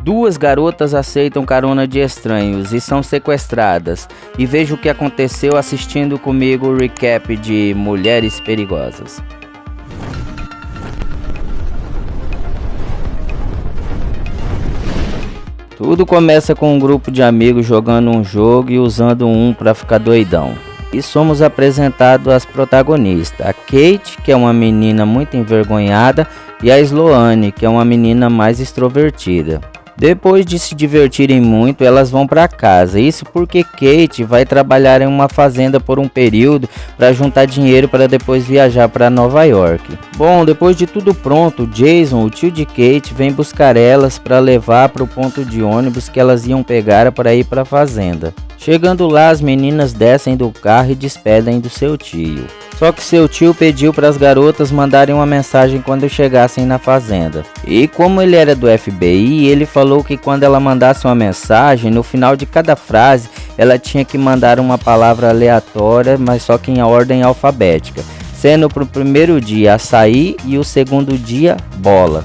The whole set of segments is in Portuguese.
Duas garotas aceitam carona de estranhos e são sequestradas. E veja o que aconteceu assistindo comigo o recap de Mulheres Perigosas. Tudo começa com um grupo de amigos jogando um jogo e usando um para ficar doidão. E somos apresentados às protagonistas, a Kate, que é uma menina muito envergonhada, e a Sloane, que é uma menina mais extrovertida. Depois de se divertirem muito, elas vão para casa. Isso porque Kate vai trabalhar em uma fazenda por um período para juntar dinheiro para depois viajar para Nova York. Bom, depois de tudo pronto, Jason, o tio de Kate, vem buscar elas para levar para o ponto de ônibus que elas iam pegar para ir para a fazenda. Chegando lá, as meninas descem do carro e despedem do seu tio. Só que seu tio pediu para as garotas mandarem uma mensagem quando chegassem na fazenda. E como ele era do FBI, ele falou que quando ela mandasse uma mensagem, no final de cada frase, ela tinha que mandar uma palavra aleatória, mas só que em ordem alfabética. Sendo para o primeiro dia açaí e o segundo dia bola.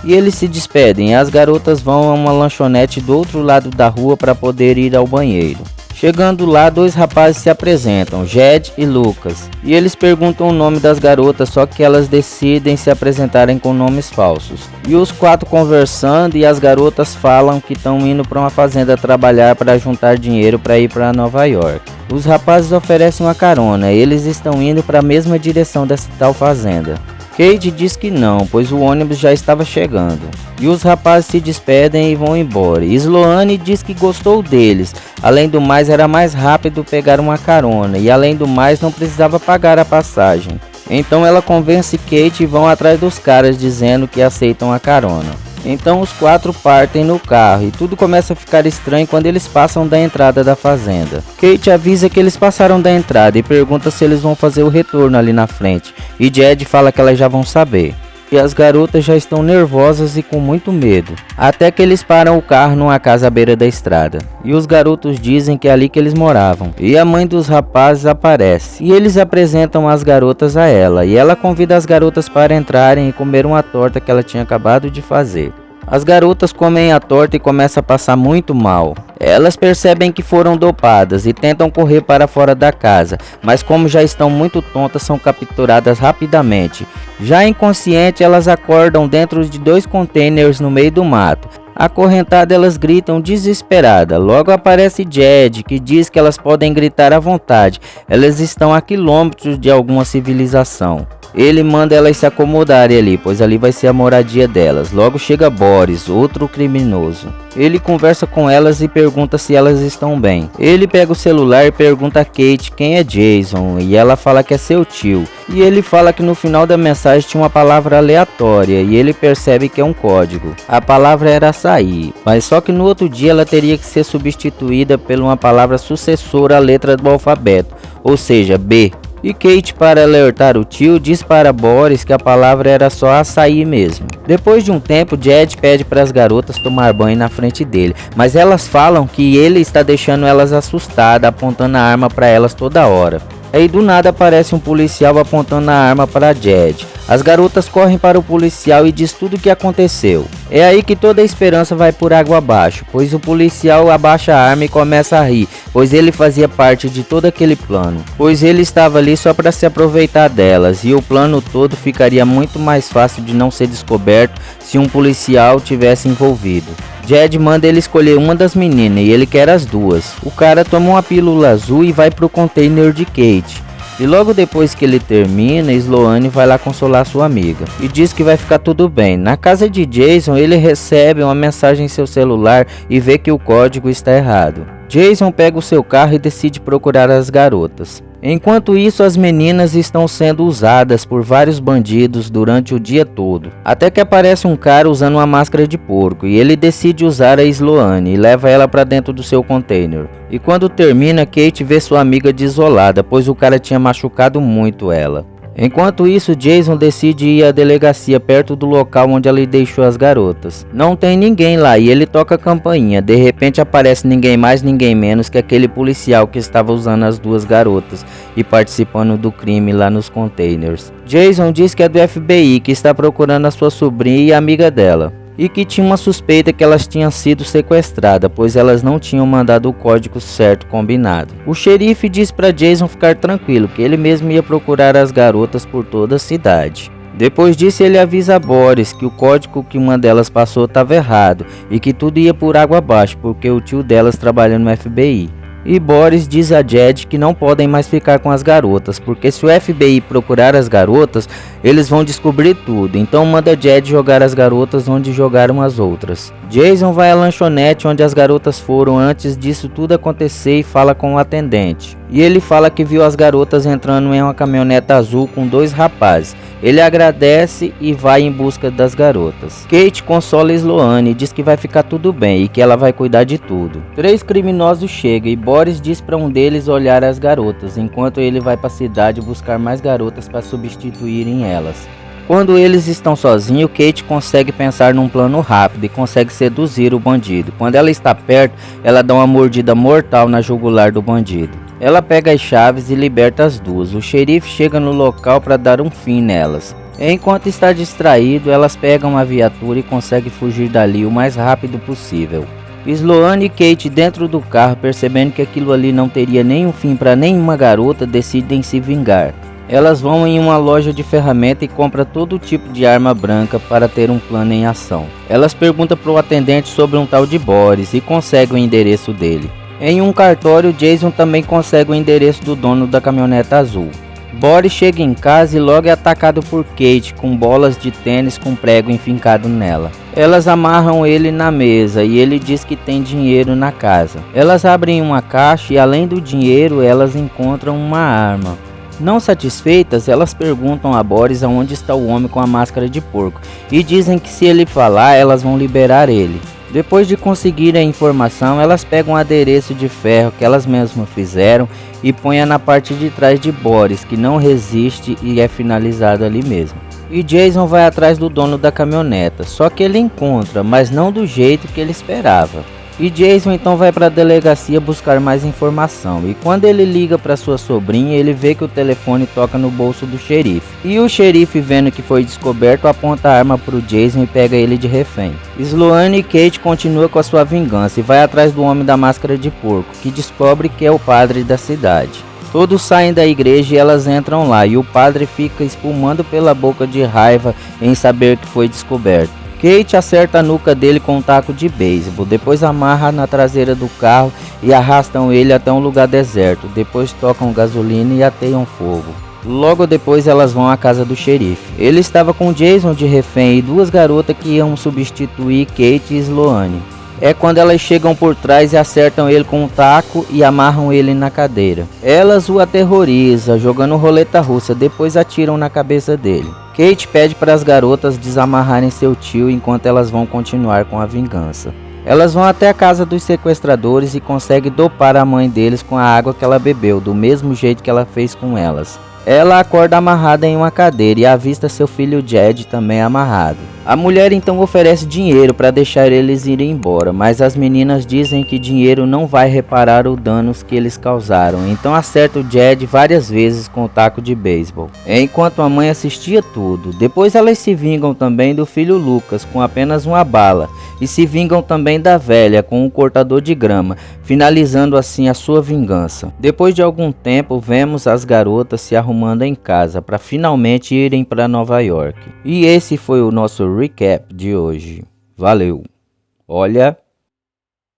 E eles se despedem e as garotas vão a uma lanchonete do outro lado da rua para poder ir ao banheiro. Chegando lá, dois rapazes se apresentam, Jed e Lucas, e eles perguntam o nome das garotas, só que elas decidem se apresentarem com nomes falsos. E os quatro conversando e as garotas falam que estão indo para uma fazenda trabalhar para juntar dinheiro para ir para Nova York. Os rapazes oferecem uma carona, eles estão indo para a mesma direção dessa tal fazenda. Kate diz que não, pois o ônibus já estava chegando. E os rapazes se despedem e vão embora. Sloane diz que gostou deles. Além do mais, era mais rápido pegar uma carona. E além do mais, não precisava pagar a passagem. Então ela convence Kate e vão atrás dos caras dizendo que aceitam a carona. Então os quatro partem no carro e tudo começa a ficar estranho quando eles passam da entrada da fazenda. Kate avisa que eles passaram da entrada e pergunta se eles vão fazer o retorno ali na frente. E Jed fala que elas já vão saber. E as garotas já estão nervosas e com muito medo. Até que eles param o carro numa casa à beira da estrada. E os garotos dizem que é ali que eles moravam. E a mãe dos rapazes aparece. E eles apresentam as garotas a ela. E ela convida as garotas para entrarem e comer uma torta que ela tinha acabado de fazer. As garotas comem a torta e começam a passar muito mal. Elas percebem que foram dopadas e tentam correr para fora da casa, mas como já estão muito tontas, são capturadas rapidamente. Já inconsciente, elas acordam dentro de 2 containers no meio do mato. Acorrentadas, elas gritam desesperada. Logo aparece Jed, que diz que elas podem gritar à vontade. Elas estão a quilômetros de alguma civilização. Ele manda elas se acomodarem ali, pois ali vai ser a moradia delas. Logo chega Boris, outro criminoso. Ele conversa com elas e pergunta se elas estão bem. Ele pega o celular e pergunta a Kate quem é Jason, e ela fala que é seu tio. E ele fala que no final da mensagem tinha uma palavra aleatória, e ele percebe que é um código. A palavra era açaí, mas só que no outro dia ela teria que ser substituída por uma palavra sucessora à letra do alfabeto, ou seja, B. E Kate, para alertar o tio, diz para Boris que a palavra era só açaí mesmo. Depois de um tempo, Jed pede para as garotas tomar banho na frente dele, mas elas falam que ele está deixando elas assustadas, apontando a arma para elas toda hora. Aí do nada aparece um policial apontando a arma para Jed. As garotas correm para o policial e diz tudo o que aconteceu. É aí que toda a esperança vai por água abaixo, pois o policial abaixa a arma e começa a rir, pois ele fazia parte de todo aquele plano. Pois ele estava ali só para se aproveitar delas, e o plano todo ficaria muito mais fácil de não ser descoberto se um policial tivesse envolvido. Jed manda ele escolher uma das meninas e ele quer as duas. O cara toma uma pílula azul e vai pro container de Kate. E logo depois que ele termina, Sloane vai lá consolar sua amiga e diz que vai ficar tudo bem. Na casa de Jason, ele recebe uma mensagem em seu celular e vê que o código está errado. Jason pega o seu carro e decide procurar as garotas. Enquanto isso, as meninas estão sendo usadas por vários bandidos durante o dia todo. Até que aparece um cara usando uma máscara de porco e ele decide usar a Sloane e leva ela para dentro do seu container. E quando termina, Kate vê sua amiga desolada, pois o cara tinha machucado muito ela. Enquanto isso, Jason decide ir à delegacia perto do local onde ele deixou as garotas. Não tem ninguém lá e ele toca a campainha. De repente aparece ninguém mais, ninguém menos que aquele policial que estava usando as duas garotas e participando do crime lá nos containers. Jason diz que é do FBI, que está procurando a sua sobrinha e a amiga dela. e que tinha uma suspeita que elas tinham sido sequestradas, pois elas não tinham mandado o código certo combinado. O xerife diz para Jason ficar tranquilo, que ele mesmo ia procurar as garotas por toda a cidade. Depois disso, ele avisa a Boris que o código que uma delas passou estava errado e que tudo ia por água abaixo, porque o tio delas trabalha no FBI. E Boris diz a Jed que não podem mais ficar com as garotas, porque se o FBI procurar as garotas, eles vão descobrir tudo. Então manda Jed jogar as garotas onde jogaram as outras. Jason vai à lanchonete onde as garotas foram antes disso tudo acontecer e fala com o atendente. E ele fala que viu as garotas entrando em uma caminhoneta azul com 2 rapazes. Ele agradece e vai em busca das garotas. Kate consola Sloane e diz que vai ficar tudo bem e que ela vai cuidar de tudo. 3 criminosos chegam e Boris diz para um deles olhar as garotas, enquanto ele vai para a cidade buscar mais garotas para substituírem elas. Quando eles estão sozinhos, Kate consegue pensar num plano rápido e consegue seduzir o bandido. Quando ela está perto, ela dá uma mordida mortal na jugular do bandido. Ela pega as chaves e liberta as duas. O xerife chega no local para dar um fim nelas. Enquanto está distraído, elas pegam a viatura e conseguem fugir dali o mais rápido possível. Sloane e Kate dentro do carro, percebendo que aquilo ali não teria nenhum fim para nenhuma garota, decidem se vingar. Elas vão em uma loja de ferramenta e compram todo tipo de arma branca para ter um plano em ação. Elas perguntam para o atendente sobre um tal de Boris e conseguem o endereço dele. Em um cartório, Jason também consegue o endereço do dono da caminhoneta azul. Boris chega em casa e logo é atacado por Kate com bolas de tênis com prego enfincado nela. Elas amarram ele na mesa e ele diz que tem dinheiro na casa. Elas abrem uma caixa e além do dinheiro elas encontram uma arma. Não satisfeitas, elas perguntam a Boris aonde está o homem com a máscara de porco e dizem que se ele falar elas vão liberar ele. Depois de conseguir a informação, elas pegam um adereço de ferro que elas mesmas fizeram e põem na parte de trás de Boris, que não resiste e é finalizado ali mesmo. E Jason vai atrás do dono da caminhoneta, só que ele encontra, mas não do jeito que ele esperava. E Jason então vai para a delegacia buscar mais informação, e quando ele liga para sua sobrinha, ele vê que o telefone toca no bolso do xerife. E o xerife, vendo que foi descoberto, aponta a arma para o Jason e pega ele de refém. Sloane e Kate continuam com a sua vingança e vai atrás do homem da máscara de porco, que descobre que é o padre da cidade. Todos saem da igreja e elas entram lá, e o padre fica espumando pela boca de raiva em saber que foi descoberto. Kate acerta a nuca dele com um taco de beisebol, depois amarra na traseira do carro e arrastam ele até um lugar deserto, depois tocam gasolina e ateiam fogo. Logo depois elas vão à casa do xerife. Ele estava com Jason de refém e 2 garotas que iam substituir Kate e Sloane. É quando elas chegam por trás e acertam ele com um taco e amarram ele na cadeira. Elas o aterrorizam, jogando roleta russa, depois atiram na cabeça dele. Kate pede para as garotas desamarrarem seu tio enquanto elas vão continuar com a vingança. Elas vão até a casa dos sequestradores e conseguem dopar a mãe deles com a água que ela bebeu, do mesmo jeito que ela fez com elas. Ela acorda amarrada em uma cadeira e avista seu filho Jed também amarrado. A mulher então oferece dinheiro para deixar eles irem embora, mas as meninas dizem que dinheiro não vai reparar os danos que eles causaram, então acerta o Jed várias vezes com o taco de beisebol, enquanto a mãe assistia tudo. Depois elas se vingam também do filho Lucas com apenas uma bala, e se vingam também da velha com um cortador de grama, finalizando assim a sua vingança. Depois de algum tempo, vemos as garotas se arrumando em casa para finalmente irem para Nova York. E esse foi o nosso recap de hoje. Valeu! Olha...